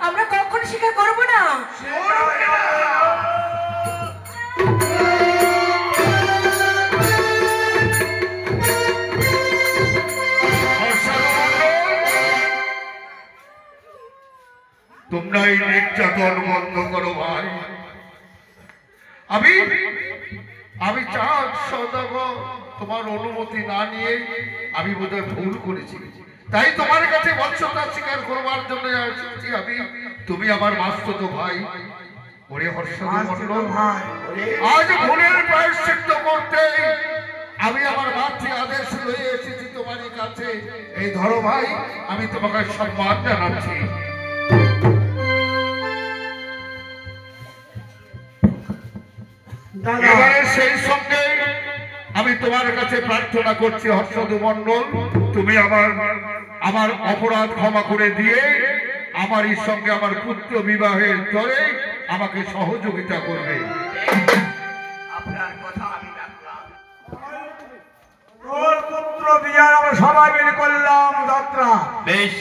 আমরা কখনো স্বীকার করবো না। তোমরা এই নির্যাতন বন্ধ করো ভাই। আমি চাঁদ সদাগর তোমার অনুমতি না নিয়ে আমি বোধহয় ভুল করেছি, তাই তোমার কাছে বৎসতা স্বীকার করবার জন্য এসেছি আমি। তুমি আমার মাসতুতো ভাই। ওরে হর্ষবর্ধন, আজ ভুলের প্রায়শ্চিত্ত করতে আমি আমার মাতৃ আদেশ লয়ে এসেছি তোমার কাছে। এই ধরো ভাই, আমি তোমাকে সম্মান জানাচ্ছি। এবারে সেই সঙ্গে আমি তোমার কাছে প্রার্থনা করছি হর্ষদু মণ্ডল, তুমি আমার অপরাধ ক্ষমা করে দিয়ে আমারই সঙ্গে আমার পুত্র বিবাহের তরে আমাকে সহযোগিতা করবে। আপনার কথা আমি রাখলাম। তোর পুত্র বিয়ার আমরা সবাই মিলে করলাম যাত্রা। বেশ।